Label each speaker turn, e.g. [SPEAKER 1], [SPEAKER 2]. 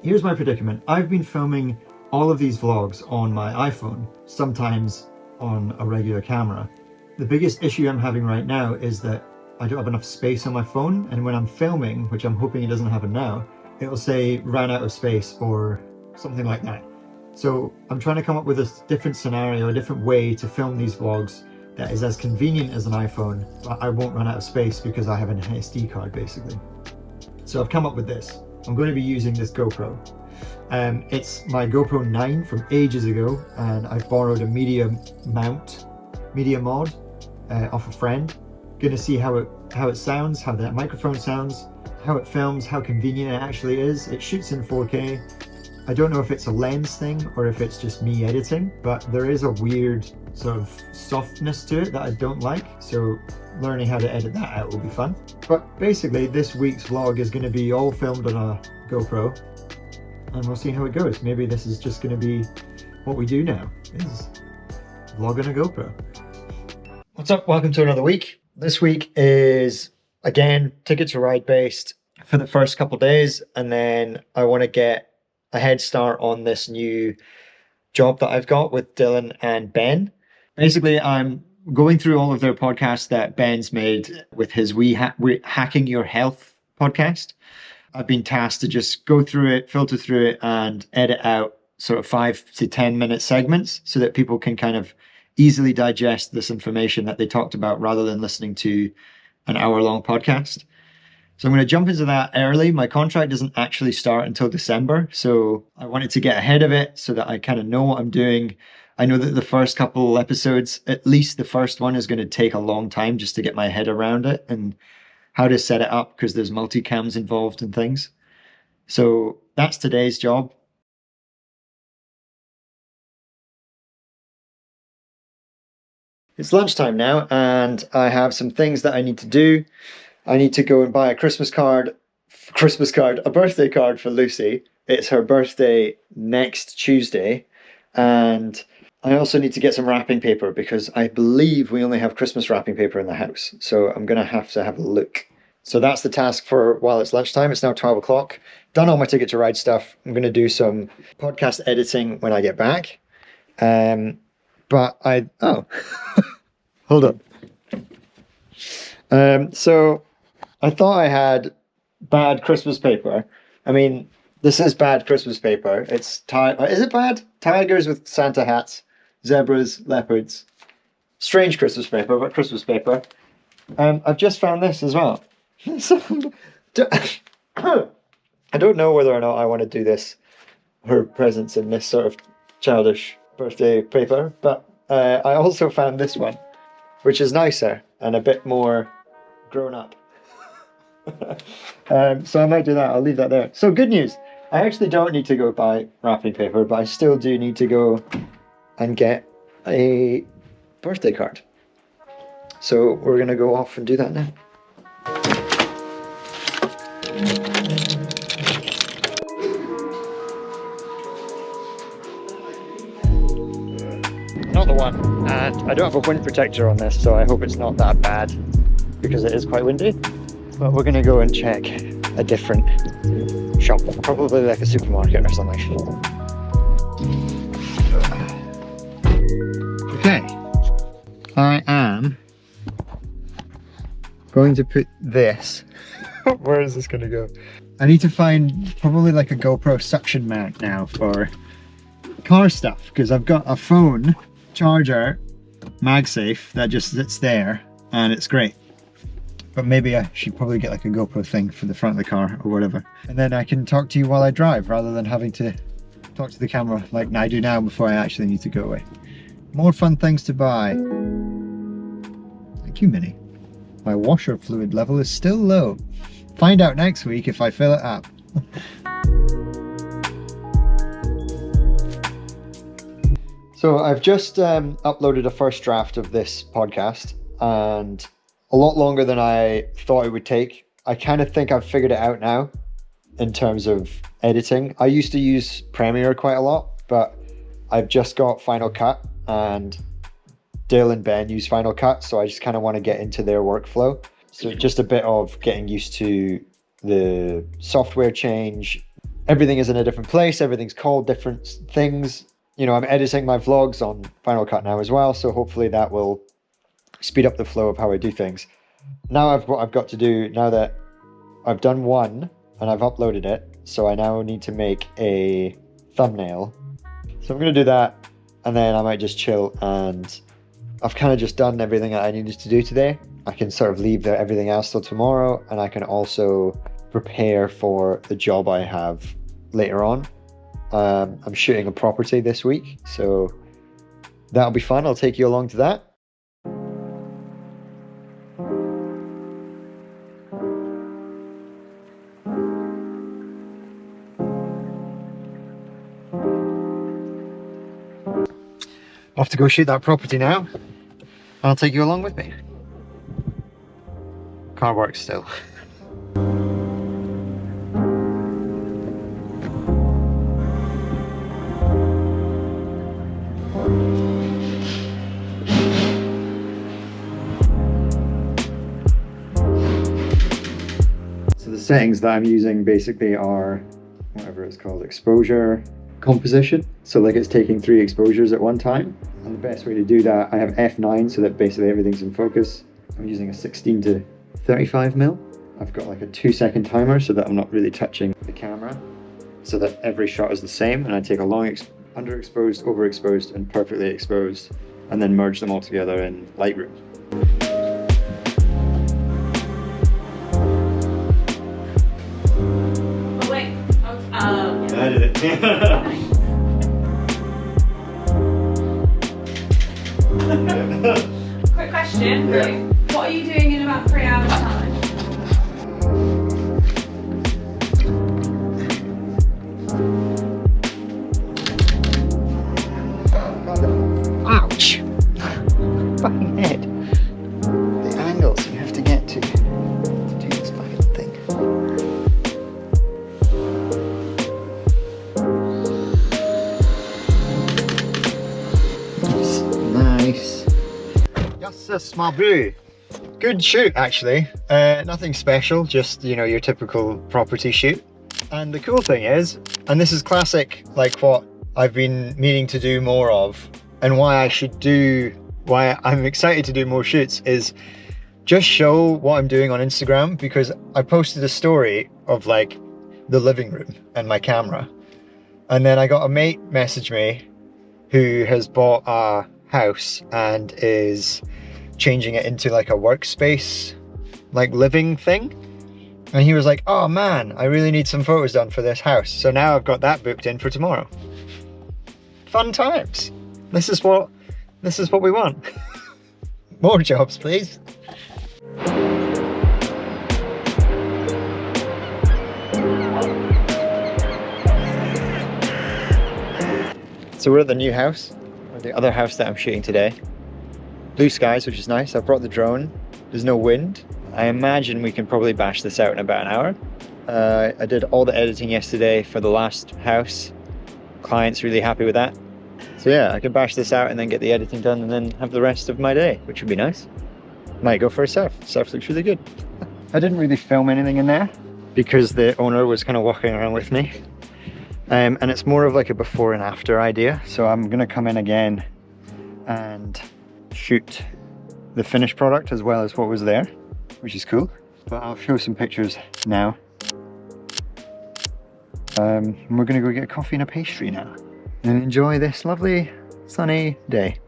[SPEAKER 1] Here's my predicament. I've been filming all of these vlogs on my iPhone, sometimes on a regular camera. The biggest issue I'm having right now is that I don't have enough space on my phone, and when I'm filming, which I'm hoping it doesn't happen now, it'll say ran out of space or something like that. So I'm trying to come up with a different scenario, a different way to film these vlogs that is as convenient as an iPhone, but I won't run out of space because I have an SD card basically. So I've come up with this. I'm going to be using this GoPro. It's my GoPro 9 from ages ago, and I borrowed a media mod off a friend. Going to see how it sounds, how that microphone sounds, how it films, how convenient it actually is. It shoots in 4K. I don't know if it's a lens thing or if it's just me editing, but there is a weird sort of softness to it that I don't like. So learning how to edit that out will be fun. But basically this week's vlog is going to be all filmed on a GoPro, and we'll see how it goes. Maybe this is just going to be what we do now, is vlog on a GoPro. What's up? Welcome to another week. This week is, again, Ticket to Ride based for the first couple of days, and then I want to get a head start on this new job that I've got with Dylan and Ben. Basically, I'm going through all of their podcasts that Ben's made with his Hacking Your Health podcast. I've been tasked to just go through it, filter through it, and edit out sort of 5 to 10 minute segments so that people can kind of easily digest this information that they talked about rather than listening to an hour-long podcast. So I'm going to jump into that early. My contract doesn't actually start until December, so I wanted to get ahead of it so that I kind of know what I'm doing. I know that the first couple episodes, at least the first one, is going to take a long time just to get my head around it and how to set it up, because there's multicams involved and things. So that's today's job. It's lunchtime now, and I have some things that I need to do. I need to go and buy a birthday card for Lucy. It's her birthday next Tuesday. And I also need to get some wrapping paper because I believe we only have Christmas wrapping paper in the house. So I'm going to have a look. So that's the task for while it's lunchtime. It's now 12 o'clock. Done all my Ticket to Ride stuff. I'm going to do some podcast editing when I get back. Hold on. So I thought I had bad Christmas paper. I mean, this is bad Christmas paper. Is it bad? Tigers with Santa hats, zebras, leopards. Strange Christmas paper, but Christmas paper. I've just found this as well. I don't know whether or not I want to do this, her presents in this sort of childish birthday paper, but I also found this one, which is nicer and a bit more grown up. So I might do that. I'll leave that there. So good news. I actually don't need to go buy wrapping paper, but I still do need to go and get a birthday card. So we're going to go off and do that now. Not the one. And I don't have a wind protector on this, so I hope it's not that bad because it is quite windy. But we're going to go and check a different shop, probably like a supermarket or something. Okay, I am going to put this. Where is this going to go? I need to find probably like a GoPro suction mount now for car stuff, because I've got a phone charger MagSafe that just sits there and it's great. But maybe I should probably get like a GoPro thing for the front of the car or whatever. And then I can talk to you while I drive rather than having to talk to the camera like I do now before I actually need to go away. More fun things to buy. Thank you, Minnie. My washer fluid level is still low. Find out next week if I fill it up. So I've just uploaded a first draft of this podcast, and a lot longer than I thought it would take. I kind of think I've figured it out now in terms of editing. I used to use Premiere quite a lot, but I've just got Final Cut, and Dale and Ben use Final Cut, so I just kind of want to get into their workflow. So just a bit of getting used to the software change, everything is in a different place, everything's called different things. You know, I'm editing my vlogs on Final Cut now as well, so hopefully that will speed up the flow of how I do things. Now what I've got to do, now that I've done one and I've uploaded it, so I now need to make a thumbnail. So I'm going to do that, and then I might just chill, and I've kind of just done everything that I needed to do today. I can sort of leave everything else till tomorrow, and I can also prepare for the job I have later on. I'm shooting a property this week, so that'll be fun. I'll take you along to that. Off to go shoot that property now. I'll take you along with me. Car works still. So the settings that I'm using basically are whatever it's called, exposure, composition. So like it's taking 3 exposures at one time. And the best way to do that, I have F9 so that basically everything's in focus. I'm using a 16 to 35mm. I've got like a 2-second timer so that I'm not really touching the camera, so that every shot is the same, and I take a long underexposed, overexposed and perfectly exposed, and then merge them all together in Lightroom.
[SPEAKER 2] Oh wait, yeah.
[SPEAKER 1] I did it.
[SPEAKER 2] Quick question.
[SPEAKER 1] Yeah.
[SPEAKER 2] What are you doing in about 3 hours time?
[SPEAKER 1] Ouch! Fucking head. The angles you have to get to do this fucking thing. Nice. Just a small brew. Good shoot, actually. Nothing special, just, you know, your typical property shoot. And the cool thing is, and this is classic, like what I've been meaning to do more of, and why I'm excited to do more shoots, is just show what I'm doing on Instagram, because I posted a story of like the living room and my camera. And then I got a mate message me who has bought a house and is changing it into like a workspace, like living thing. And he was like, oh man, I really need some photos done for this house. So now I've got that booked in for tomorrow. Fun times. This is what we want. More jobs, please. So we're at the new house, or the other house that I'm shooting today. Blue skies, which is nice. I've brought the drone. There's no wind. I imagine we can probably bash this out in about an hour. I did all the editing yesterday for the last house. Client's really happy with that. So yeah, I can bash this out and then get the editing done and then have the rest of my day, which would be nice. Might go for a surf. Surf looks really good. I didn't really film anything in there because the owner was kind of walking around with me. And it's more of like a before and after idea. So I'm gonna come in again and shoot the finished product as well as what was there, which is cool. But I'll show some pictures now. We're gonna go get a coffee and a pastry now and enjoy this lovely sunny day.